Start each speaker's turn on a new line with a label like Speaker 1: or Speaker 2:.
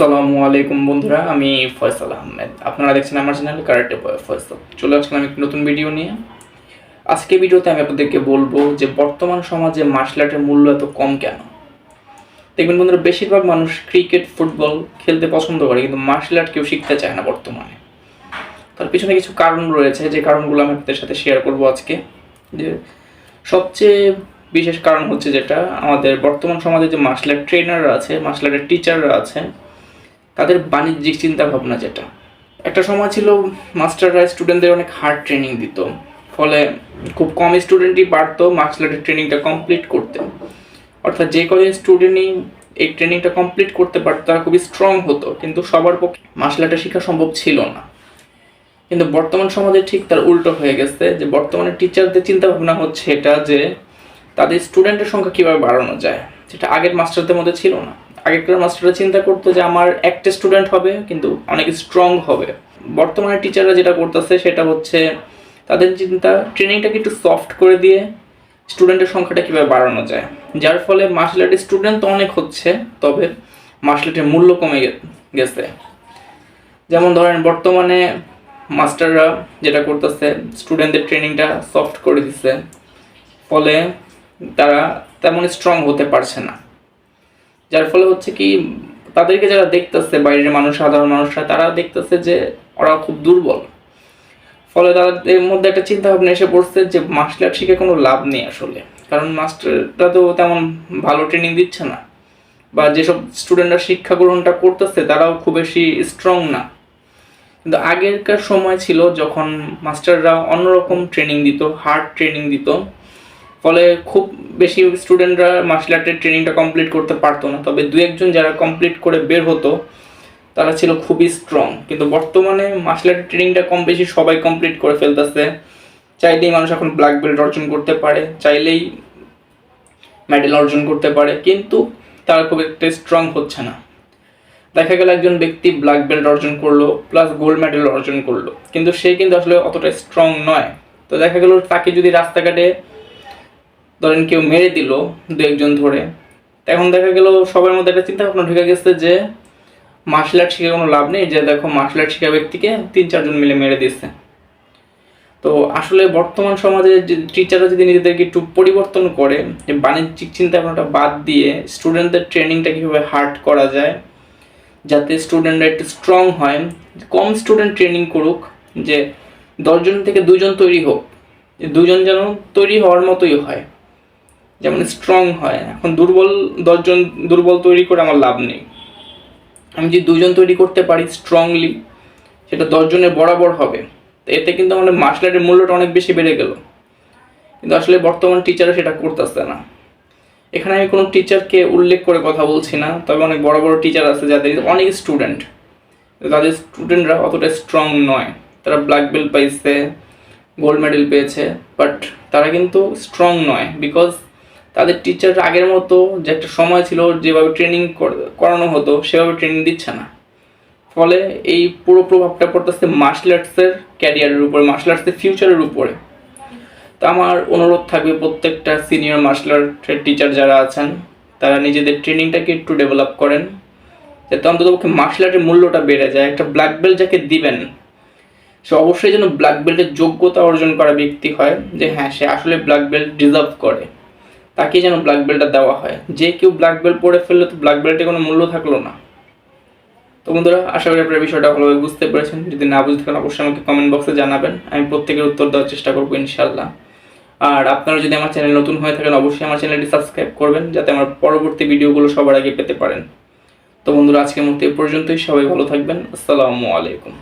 Speaker 1: আসসালামু আলাইকুম বন্ধুরা, আমি ফয়সাল আহমেদ। আপনারা দেখছেন আমার চ্যানেল কারাটে বয় ফয়সাল। চলে আসলাম একটি নতুন ভিডিও নিয়ে। আজকে ভিডিওতে আমি আপনাদেরকে বলবো যে বর্তমান সমাজে মার্শাল আর্টের মূল্য এত কম কেন। দেখবেন বন্ধুরা, বেশিরভাগ মানুষ ক্রিকেট, ফুটবল খেলতে পছন্দ করে, কিন্তু মার্শাল আর্ট কেউ শিখতে চায় না বর্তমানে। তার পিছনে কিছু কারণ রয়েছে, যে কারণগুলো আমি আপনাদের সাথে শেয়ার করবো আজকে। যে সবচেয়ে বিশেষ কারণ হচ্ছে যেটা, আমাদের বর্তমান সমাজে যে মার্শাল আর্ট ট্রেনাররা আছে, মার্শাল আর্টের টিচাররা আছে, তাদের বাণিজ্যিক চিন্তা ভাবনা। যেটা একটা সময় ছিল, মাস্টাররা স্টুডেন্টদের অনেক হার্ড ট্রেনিং দিত, ফলে খুব কম স্টুডেন্টই পারতো মার্শাল আর্টের ট্রেনিংটা কমপ্লিট করতে। অর্থাৎ যে কজন স্টুডেন্টই এই ট্রেনিংটা কমপ্লিট করতে পারতো তারা খুবই স্ট্রং হতো, কিন্তু সবার পক্ষে মার্শাল আর্টটা শেখা সম্ভব ছিল না। কিন্তু বর্তমান সমাজে ঠিক তার উল্টো হয়ে গেছে, যে বর্তমানে টিচারদের চিন্তা ভাবনা হচ্ছে এটা যে তাদের স্টুডেন্টের সংখ্যা কীভাবে বাড়ানো যায়, যেটা আগের মাস্টারদের মধ্যে ছিল না। আগেকার মাস্টাররা চিন্তা করতো যে আমার একটা স্টুডেন্ট হবে কিন্তু অনেক স্ট্রং হবে। বর্তমানে টিচাররা যেটা করতেছে সেটা হচ্ছে তাদের চিন্তা ট্রেনিংটাকে একটু সফট করে দিয়ে স্টুডেন্টের সংখ্যাটা কীভাবে বাড়ানো যায়, যার ফলে মার্শাল আর্টের স্টুডেন্ট তো অনেক হচ্ছে, তবে মার্শাল আর্টের মূল্য কমে গেছে। যেমন ধরেন, বর্তমানে মাস্টাররা যেটা করতেছে স্টুডেন্টদের ট্রেনিংটা সফট করে দিচ্ছে, ফলে তারা তেমন স্ট্রং হতে পারছে না। যার ফলে হচ্ছে কি, তাদেরকে যারা দেখতেছে, বাইরের মানুষ, সাধারণ মানুষরা, তারা দেখতেছে যে ওরা খুব দুর্বল। ফলে তাদের মধ্যে একটা চিন্তা ভাবনা এসে পড়ছে যে মার্শাল আর্ট শিখে কোনো লাভ নেই আসলে, কারণ মাস্টাররা তো তেমন ভালো ট্রেনিং দিচ্ছে না, বা যেসব স্টুডেন্টরা শিক্ষা গ্রহণটা করতেছে তারাও খুব বেশি স্ট্রং না। কিন্তু আগেরকার সময় ছিল যখন মাস্টাররা অন্যরকম ট্রেনিং দিত, হার্ড ট্রেনিং দিত, ফলে খুব বেশি স্টুডেন্টরা মার্শাল আর্টের ট্রেনিংটা কমপ্লিট করতে পারতো না, তবে দু একজন যারা কমপ্লিট করে বের হতো তারা ছিল খুবই স্ট্রং। কিন্তু বর্তমানে মার্শাল আর্টের ট্রেনিংটা কম বেশি সবাই কমপ্লিট করে ফেলতেছে। চাইলেই মানুষ এখন ব্ল্যাক বেল্ট অর্জন করতে পারে, চাইলেই মেডেল অর্জন করতে পারে, কিন্তু তারা খুব একটা স্ট্রং হচ্ছে না। দেখা গেল একজন ব্যক্তি ব্ল্যাক বেল্ট অর্জন করলো প্লাস গোল্ড মেডেল অর্জন করলো, কিন্তু সে কিন্তু আসলে অতটা স্ট্রং নয়। তো দেখা গেল তাকে যদি রাস্তাঘাটে ধরেন কেউ মেরে দিল দু একজন ধরে, এখন দেখা গেল সবার মধ্যে একটা চিন্তা ভাবনা ঢুকে গেছে যে মার্শাল আর্ট শিখে কোনো লাভ নেই, যে দেখো মার্শাল আর্ট শিখা ব্যক্তিকে 3-4 জন মিলে মেরে দিচ্ছে। তো আসলে বর্তমান সমাজে যে টিচাররা যদি নিজেদেরকে একটু পরিবর্তন করে, যে বাণিজ্যিক চিন্তা ভাবনাটা বাদ দিয়ে স্টুডেন্টদের ট্রেনিংটা কীভাবে হার্ড করা যায় যাতে স্টুডেন্টরা একটু স্ট্রং হয়, কম স্টুডেন্ট ট্রেনিং করুক, যে 10 জন থেকে 2 জন তৈরি হোক, 2 জন যেন তৈরি হওয়ার মতোই হয়, যেমন স্ট্রং হয়। এখন 10 জন দুর্বল তৈরি করে আমার লাভ নেই। আমি যদি 2 জন তৈরি করতে পারি স্ট্রংলি, সেটা 10 জনের বরাবর হবে, তো এতে কিন্তু আমাদের মার্শাল আর্টের মূল্যটা অনেক বেশি বেড়ে গেল। কিন্তু আসলে বর্তমান টিচাররা সেটা করতেছে না। এখানে আমি কোনো টিচারকে উল্লেখ করে কথা বলছি না, তবে অনেক বড় বড় টিচার আছে যাদের অনেক স্টুডেন্ট, তাদের স্টুডেন্টরা অতটা স্ট্রং নয়। তারা ব্ল্যাক বেল্ট পাইছে, গোল্ড মেডেল পেয়েছে, বাট তারা কিন্তু স্ট্রং নয়, বিকজ তাদের টিচার আগের মতো যে একটা সময় ছিল যেভাবে ট্রেনিং করানো হতো সেভাবে ট্রেনিং দিচ্ছে না। ফলে এই পুরো প্রভাবটা পড়তেছে মার্শাল আর্টসের ক্যারিয়ারের উপরে, মার্শাল আর্টসের ফিউচারের উপরে। তো আমার অনুরোধ থাকবে প্রত্যেকটা সিনিয়র মার্শাল আর্টের টিচার যারা আছেন তারা নিজেদের ট্রেনিংটাকে একটু ডেভেলপ করেন, যাতে অন্ততপক্ষে মার্শাল আর্টের মূল্যটা বেড়ে যায়। একটা ব্ল্যাক বেল্ট যাকে দিবেন সে অবশ্যই যেন ব্ল্যাক বেল্টের যোগ্যতা অর্জন করা ব্যক্তি হয়, যে হ্যাঁ সে আসলে ব্ল্যাক বেল্ট ডিজার্ভ করে, তাকে যেন ব্ল্যাক বেল্টটা দেওয়া হয়। যে কেউ ব্ল্যাক বেল্ট পরে ফেললে তো ব্ল্যাক বেল্টে কোনো মূল্য থাকলো না। তো বন্ধুরা, আশা করি আপনারা বিষয়টা ভালোভাবে বুঝতে পেরেছেন। যদি না বুঝতে পারেন অবশ্যই আমাকে কমেন্ট বক্সে জানাবেন, আমি প্রত্যেকের উত্তর দেওয়ার চেষ্টা করবো ইনশাল্লাহ। আর আপনারা যদি আমার চ্যানেল নতুন হয়ে থাকেন অবশ্যই আমার চ্যানেলটি সাবস্ক্রাইব করবেন, যাতে আমার পরবর্তী ভিডিওগুলো সবার আগে পেতে পারেন। তো বন্ধুরা, আজকের মতো এই পর্যন্তই। সবাই ভালো থাকবেন। আসসালামু আলাইকুম।